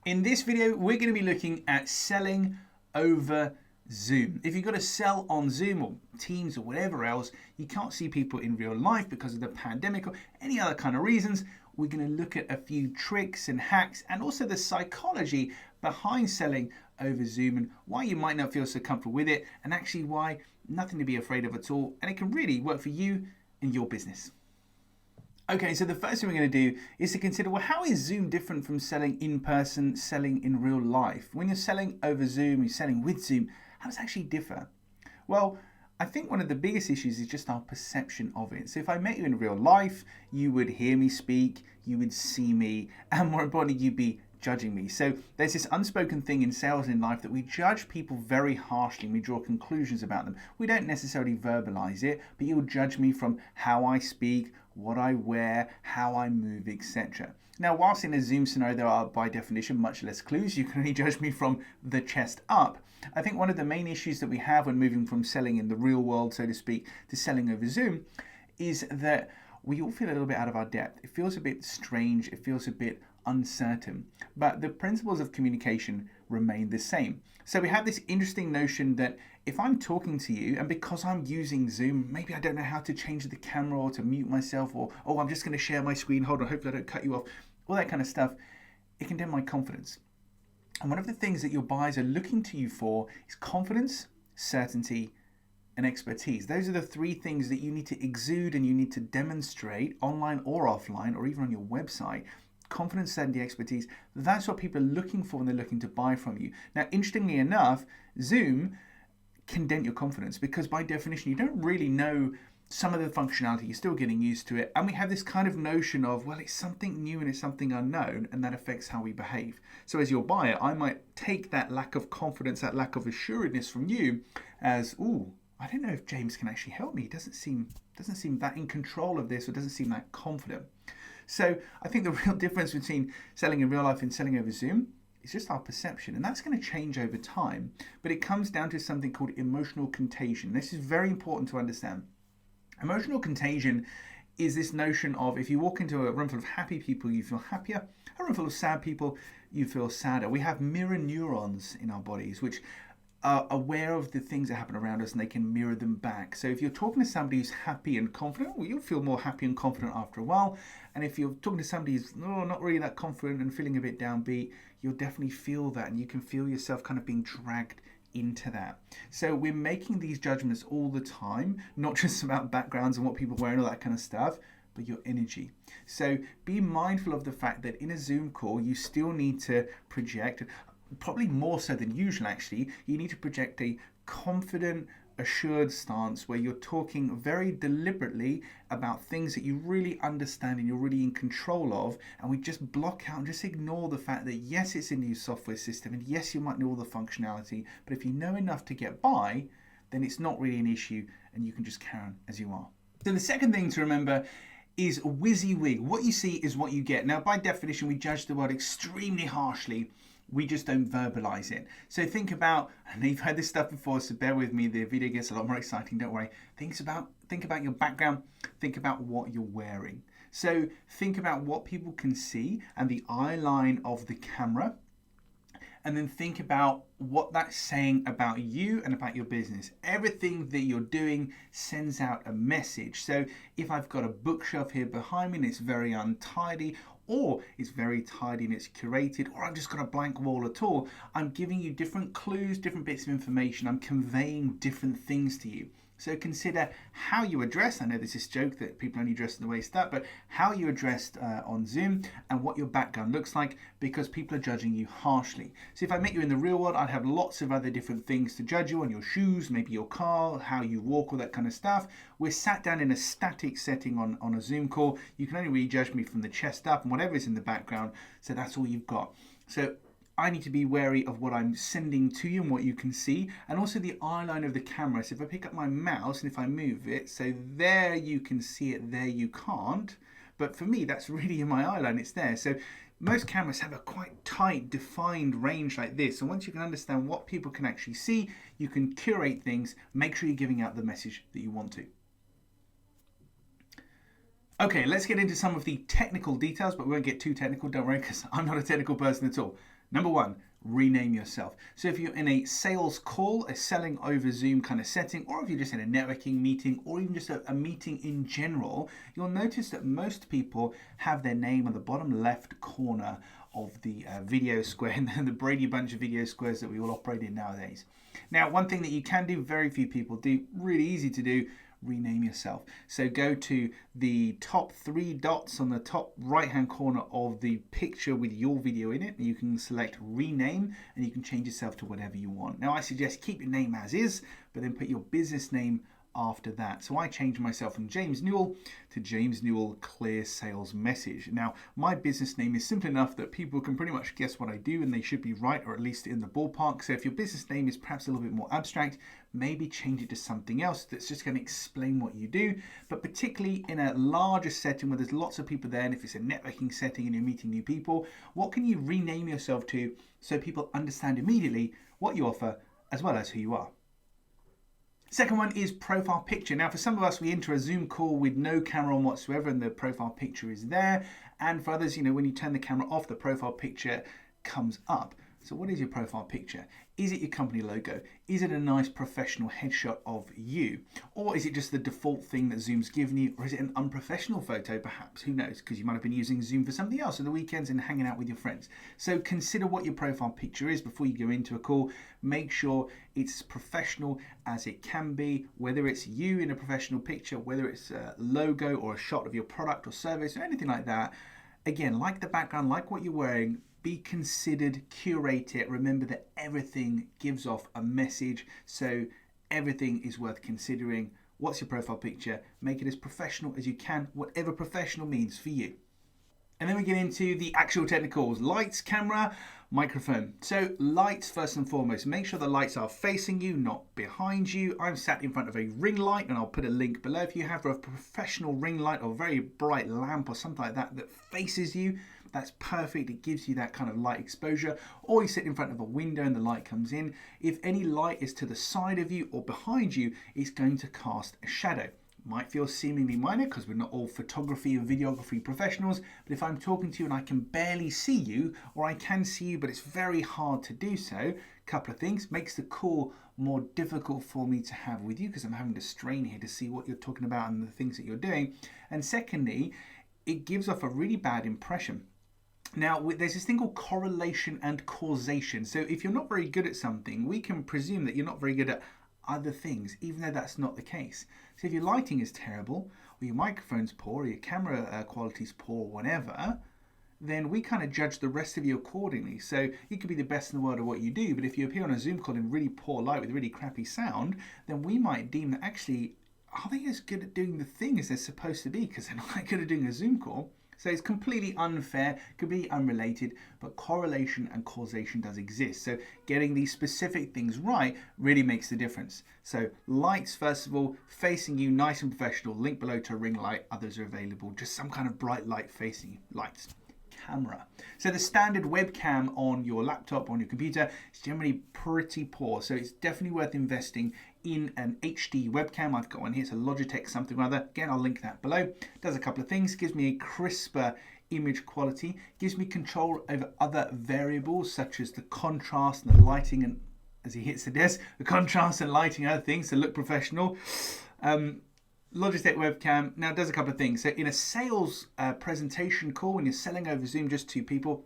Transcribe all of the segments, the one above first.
In this video, we're going to be looking at selling over Zoom. If you've got to sell on Zoom or Teams or whatever else, you can't see people in real life because of the pandemic or any other kind of reasons, we're going to look at a few tricks and hacks and also the psychology behind selling over Zoom and why you might not feel so comfortable with it and actually why nothing to be afraid of at all, and it can really work for you and your business. Okay, so the first thing we're going to do is to consider, well, how is Zoom different from selling in person, selling in real life? When you're selling over Zoom, you're selling with Zoom, how does it actually differ? Well, I think one of the biggest issues is just our perception of it. So if I met you in real life, you would hear me speak, you would see me, and more importantly, you'd be judging me. So there's this unspoken thing in sales and in life that we judge people very harshly and we draw conclusions about them. We don't necessarily verbalize it, but you'll judge me from how I speak, what I wear, how I move, etc. Now, whilst in a Zoom scenario there are by definition much less clues, you can only judge me from the chest up. I think one of the main issues that we have when moving from selling in the real world, so to speak, to selling over Zoom is that we all feel a little bit out of our depth. It feels a bit strange, it feels a bit uncertain, but the principles of communication remain the same. So we have this interesting notion that if I'm talking to you and because I'm using Zoom, maybe I don't know how to change the camera or to mute myself, or oh, I'm just going to share my screen, hold on, hopefully I don't cut you off, all that kind of stuff, it can dim my confidence. And one of the things that your buyers are looking to you for is confidence, certainty, and expertise. Those are the three things that you need to exude and you need to demonstrate online or offline or even on your website. Confidence, certainty, expertise. That's what people are looking for when they're looking to buy from you. Now, interestingly enough, Zoom can dent your confidence because by definition, you don't really know some of the functionality. You're still getting used to it. And we have this kind of notion of, well, it's something new and it's something unknown, and that affects how we behave. So as your buyer, I might take that lack of confidence, that lack of assuredness from you as, ooh, I don't know if James can actually help me. He doesn't seem that in control of this, or doesn't seem that confident. So I think the real difference between selling in real life and selling over Zoom is just our perception, and that's going to change over time. But it comes down to something called emotional contagion. This is very important to understand. Emotional contagion is this notion of if you walk into a room full of happy people, you feel happier. A room full of sad people, you feel sadder. We have mirror neurons in our bodies, which are aware of the things that happen around us and they can mirror them back. So if you're talking to somebody who's happy and confident, well, you'll feel more happy and confident after a while. And if you're talking to somebody who's not really that confident and feeling a bit downbeat, you'll definitely feel that, and you can feel yourself kind of being dragged into that. So we're making these judgments all the time, not just about backgrounds and what people wear and all that kind of stuff, but your energy. So be mindful of the fact that in a Zoom call, you still need to project, probably more so than usual actually, you need to project a confident, assured stance where you're talking very deliberately about things that you really understand and you're really in control of, and we just block out and just ignore the fact that yes, it's a new software system and yes, you might know all the functionality, but if you know enough to get by, then it's not really an issue and you can just carry on as you are. So the second thing to remember is WYSIWYG. What you see is what you get. Now, by definition, we judge the world extremely harshly. We just don't verbalize it. So think about, I know you've heard this stuff before, so bear with me, the video gets a lot more exciting, don't worry. Think about your background, think about what you're wearing. So think about what people can see and the eye line of the camera, and then think about what that's saying about you and about your business. Everything that you're doing sends out a message. So if I've got a bookshelf here behind me and it's very untidy, or it's very tidy and it's curated, or I've just got a blank wall at all, I'm giving you different clues, different bits of information. I'm conveying different things to you. So consider how you are dressed. I know this is a joke that people only dress in the waist up, but how you are dressed on Zoom and what your background looks like, because people are judging you harshly. So if I met you in the real world, I'd have lots of other different things to judge you on: your shoes, maybe your car, how you walk, all that kind of stuff. We're sat down in a static setting on a Zoom call. You can only really judge me from the chest up and whatever is in the background. So that's all you've got. So I need to be wary of what I'm sending to you and what you can see, and also the eye line of the camera. So if I pick up my mouse and if I move it, so there you can see it, there you can't. But for me, that's really in my eye line, it's there. So most cameras have a quite tight, defined range like this. And once you can understand what people can actually see, you can curate things, make sure you're giving out the message that you want to. Okay, let's get into some of the technical details, but we won't get too technical, don't worry, because I'm not a technical person at all. Number one, rename yourself. So if you're in a sales call, a selling over Zoom kind of setting, or if you're just in a networking meeting, or even just a meeting in general, you'll notice that most people have their name on the bottom left corner of the video square, and the Brady Bunch of video squares that we all operate in nowadays. Now, one thing that you can do, very few people do, really easy to do, rename yourself. So go to the top 3 dots on the top right hand corner of the picture with your video in it, and you can select rename, and you can change yourself to whatever you want. Now I suggest keep your name as is, but then put your business name after that. So I changed myself from James Newell to James Newell Clear Sales Message. Now my business name is simple enough that people can pretty much guess what I do, and they should be right, or at least in the ballpark. So if your business name is perhaps a little bit more abstract, maybe change it to something else that's just going to explain what you do. But particularly in a larger setting where there's lots of people there, and if it's a networking setting and you're meeting new people, what can you rename yourself to so people understand immediately what you offer as well as who you are? Second one is profile picture. Now for some of us, we enter a Zoom call with no camera on whatsoever and the profile picture is there. And for others, when you turn the camera off, the profile picture comes up. So what is your profile picture? Is it your company logo? Is it a nice professional headshot of you? Or is it just the default thing that Zoom's given you? Or is it an unprofessional photo perhaps? Who knows? Because you might have been using Zoom for something else on the weekends and hanging out with your friends. So consider what your profile picture is before you go into a call. Make sure it's as professional as it can be, whether it's you in a professional picture, whether it's a logo or a shot of your product or service or anything like that. Again, like the background, like what you're wearing, be considered, curate it. Remember that everything gives off a message, so everything is worth considering. What's your profile picture? Make it as professional as you can, whatever professional means for you. And then we get into the actual technicals: lights, camera, microphone. So lights first and foremost, make sure the lights are facing you, not behind you. I'm sat in front of a ring light, and I'll put a link below. If you have a professional ring light or very bright lamp or something like that that faces you, that's perfect. It gives you that kind of light exposure. Or you sit in front of a window and the light comes in. If any light is to the side of you or behind you, it's going to cast a shadow. Might feel seemingly minor because we're not all photography and videography professionals, but if I'm talking to you and I can barely see you, or I can see you but it's very hard to do so, couple of things: makes the call more difficult for me to have with you because I'm having to strain here to see what you're talking about and the things that you're doing. And secondly, it gives off a really bad impression. Now, there's this thing called correlation and causation. So if you're not very good at something, we can presume that you're not very good at other things, even though that's not the case. So if your lighting is terrible, or your microphone's poor, or your camera quality's poor, or whatever, then we kind of judge the rest of you accordingly. So you could be the best in the world at what you do, but if you appear on a Zoom call in really poor light with really crappy sound, then we might deem that actually, are they as good at doing the thing as they're supposed to be because they're not that good at doing a Zoom call? So it's completely unfair, completely unrelated, but correlation and causation does exist. So getting these specific things right really makes the difference. So lights, first of all, facing you, nice and professional. Link below to a ring light. Others are available. Just some kind of bright light facing you. Lights. Camera. So the standard webcam on your laptop, on your computer, is generally pretty poor. So it's definitely worth investing in an HD webcam. I've got one here. It's a Logitech something or other. Again, I'll link that below. Does a couple of things. Gives me a crisper image quality. Gives me control over other variables such as the contrast and the lighting, and as he hits the desk, the contrast and lighting, other things to look professional. Logitech webcam now does a couple of things. So in a sales presentation call, when you're selling over Zoom, just 2 people,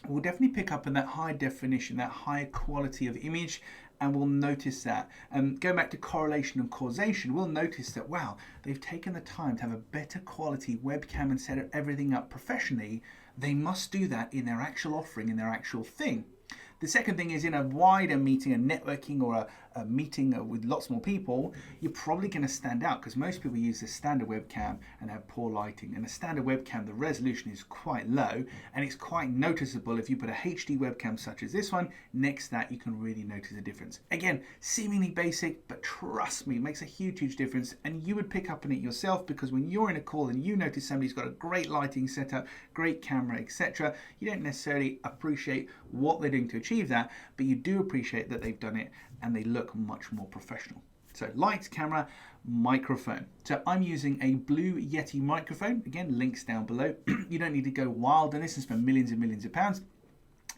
we'll definitely pick up on that high definition, that high quality of image, and we'll notice that. Going back to correlation and causation, we'll notice that, wow, they've taken the time to have a better quality webcam and set everything up professionally. They must do that in their actual offering, in their actual thing. The second thing is, in a wider meeting, a networking or a meeting with lots more people, you're probably going to stand out because most people use a standard webcam and have poor lighting. And a standard webcam, the resolution is quite low, and it's quite noticeable. If you put a HD webcam such as this one next to that, you can really notice a difference. Again, seemingly basic, but trust me, it makes a huge, huge difference. And you would pick up on it yourself, because when you're in a call and you notice somebody's got a great lighting setup, great camera, etc., you don't necessarily appreciate what they're doing to achieve that, but you do appreciate that they've done it and they look much more professional. So lights, camera, microphone. So I'm using a Blue Yeti microphone. Again, links down below. You don't need to go wild on this and spend millions and millions of pounds.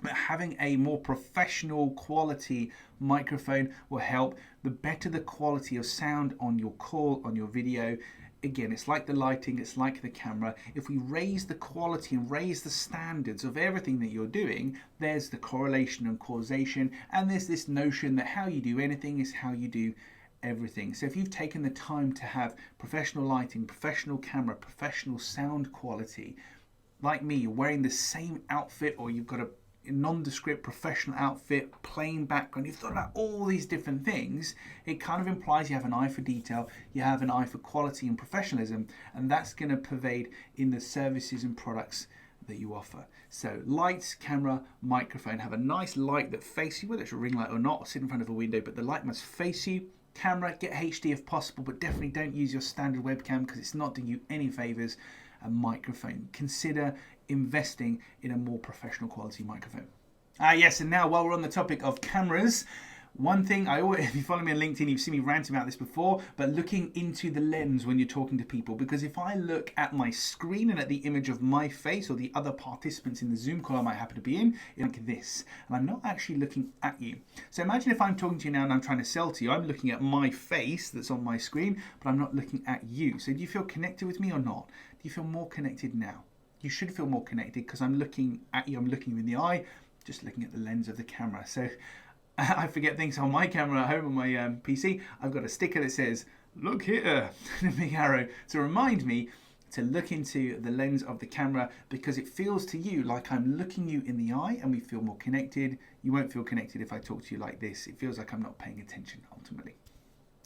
But having a more professional quality microphone will help. The better the quality of sound on your call, on your video, again, it's like the lighting, it's like the camera. If we raise the quality and raise the standards of everything that you're doing, there's the correlation and causation, and there's this notion that how you do anything is how you do everything. So if you've taken the time to have professional lighting, professional camera, professional sound quality, like me, you're wearing the same outfit, or you've got a nondescript professional outfit, plain background, you've thought about all these different things, it kind of implies you have an eye for detail, you have an eye for quality and professionalism, and that's going to pervade in the services and products that you offer. So lights, camera, microphone. Have a nice light that faces you, whether it's a ring light or not, or sit in front of a window, but the light must face you. Camera, get HD if possible, but definitely don't use your standard webcam because it's not doing you any favors. A microphone, consider investing in a more professional quality microphone. Yes, and now while we're on the topic of cameras, one thing I always, if you follow me on LinkedIn, you've seen me ranting about this before, but looking into the lens when you're talking to people, because if I look at my screen and at the image of my face or the other participants in the Zoom call I might happen to be in, it's like this, and I'm not actually looking at you. So imagine if I'm talking to you now and I'm trying to sell to you, I'm looking at my face that's on my screen, but I'm not looking at you. So do you feel connected with me or not? Do you feel more connected now? You should feel more connected because I'm looking at you, I'm looking you in the eye, just looking at the lens of the camera. So I forget things on my camera at home on my PC. I've got a sticker that says, look here, and a big arrow to remind me to look into the lens of the camera, because it feels to you like I'm looking you in the eye and we feel more connected. You won't feel connected if I talk to you like this. It feels like I'm not paying attention ultimately.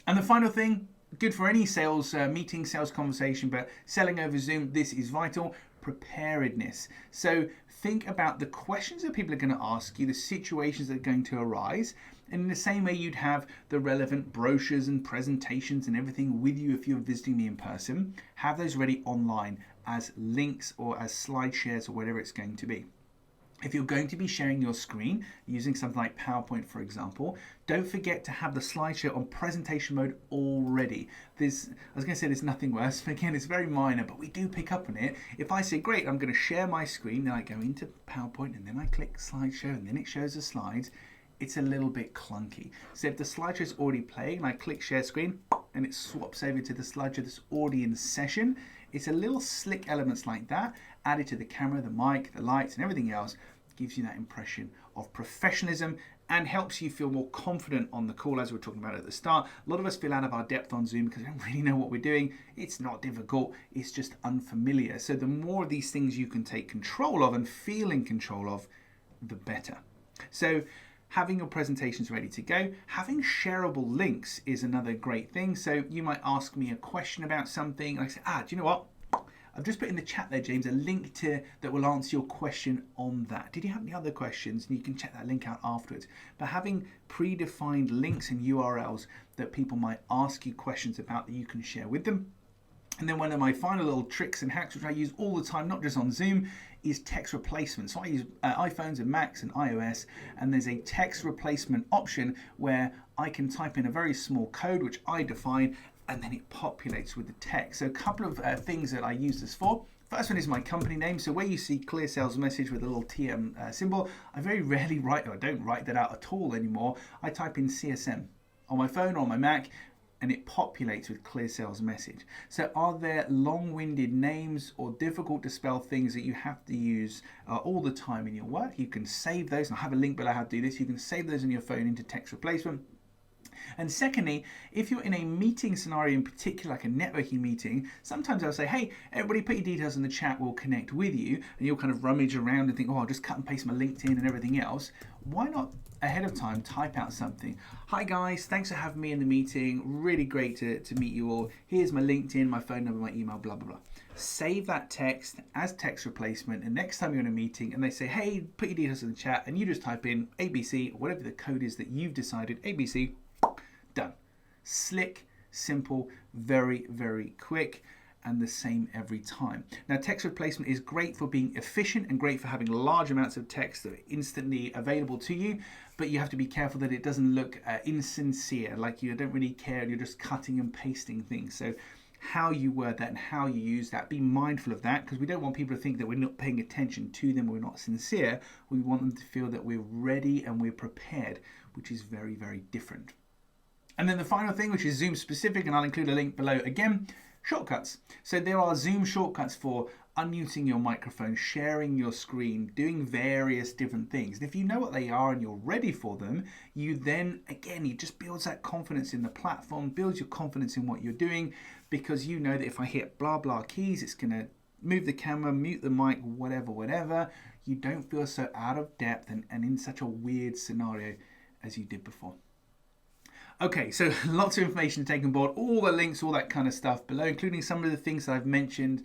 And the final thing, good for any sales meeting, sales conversation, but selling over Zoom, this is vital. Preparedness. So think about the questions that people are going to ask you, the situations that are going to arise, and in the same way you'd have the relevant brochures and presentations and everything with you if you're visiting me in person, have those ready online as links or as slide shares or whatever it's going to be. If you're going to be sharing your screen using something like PowerPoint, for example, don't forget to have the slideshow on presentation mode already. I was going to say there's nothing worse, but again, it's very minor, but we do pick up on it. If I say, great, I'm going to share my screen, then I go into PowerPoint and then I click slideshow and then it shows the slides, it's a little bit clunky. So if the slideshow is already playing and I click share screen and it swaps over to the slideshow that's already in session, it's a little slick elements like that added to the camera, the mic, the lights and everything else, gives you that impression of professionalism and helps you feel more confident on the call, as we were talking about at the start. A lot of us feel out of our depth on Zoom because we don't really know what we're doing. It's not difficult, it's just unfamiliar. So the more of these things you can take control of and feel in control of, the better. So having your presentations ready to go, having shareable links is another great thing. So you might ask me a question about something, and I say, do you know what? I've just put in the chat there, James, a link that will answer your question on that. Did you have any other questions? And you can check that link out afterwards. But having predefined links and URLs that people might ask you questions about that you can share with them. And then one of my final little tricks and hacks, which I use all the time, not just on Zoom, is text replacement. So I use iPhones and Macs and iOS, and there's a text replacement option where I can type in a very small code, which I define, and then it populates with the text. So a couple of things that I use this for. First one is my company name. So where you see Clear Sales Message with a little TM symbol, I very rarely write, or I don't write that out at all anymore. I type in CSM on my phone or on my Mac, and it populates with Clear Sales Message. So are there long-winded names or difficult to spell things that you have to use all the time in your work? You can save those, and I have a link below how to do this. You can save those on your phone into text replacement. And secondly, if you're in a meeting scenario in particular, like a networking meeting, sometimes I'll say, hey, everybody put your details in the chat, we'll connect with you. And you'll kind of rummage around and think, I'll just cut and paste my LinkedIn and everything else. Why not ahead of time type out something? Hi guys, thanks for having me in the meeting. Really great to meet you all. Here's my LinkedIn, my phone number, my email, blah, blah, blah. Save that text as text replacement, and next time you're in a meeting and they say, hey, put your details in the chat, and you just type in ABC, or whatever the code is that you've decided, ABC, done. Slick, simple, very, very quick, and the same every time. Now, text replacement is great for being efficient and great for having large amounts of text that are instantly available to you, but you have to be careful that it doesn't look insincere, like you don't really care and you're just cutting and pasting things. So how you word that and how you use that. Be mindful of that, because we don't want people to think that we're not paying attention to them, we're not sincere. We want them to feel that we're ready and we're prepared, which is very, very different. And then the final thing, which is Zoom specific, and I'll include a link below again, shortcuts. So there are Zoom shortcuts for unmuting your microphone, sharing your screen, doing various different things. And if you know what they are and you're ready for them, you then, again, it just builds that confidence in the platform, builds your confidence in what you're doing, because you know that if I hit blah, blah keys, it's going to move the camera, mute the mic, whatever. You don't feel so out of depth and in such a weird scenario as you did before. Okay, so lots of information taken on board, all the links, all that kind of stuff below, including some of the things that I've mentioned,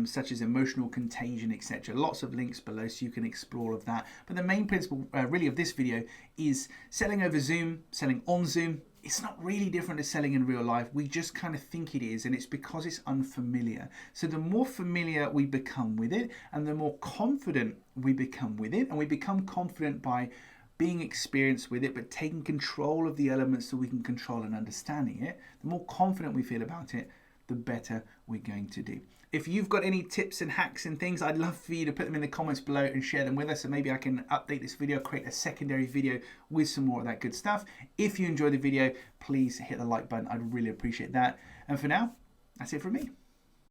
such as emotional contagion, etc. Lots of links below so you can explore all of that. But the main principle really of this video is selling over Zoom, selling on Zoom. It's not really different to selling in real life. We just kind of think it is, and it's because it's unfamiliar. So the more familiar we become with it, and the more confident we become with it, and we become confident by being experienced with it, but taking control of the elements so we can control and understanding it, the more confident we feel about it, the better we're going to do. If you've got any tips and hacks and things, I'd love for you to put them in the comments below and share them with us. So maybe I can update this video, create a secondary video with some more of that good stuff. If you enjoyed the video, please hit the like button. I'd really appreciate that. And for now, that's it from me.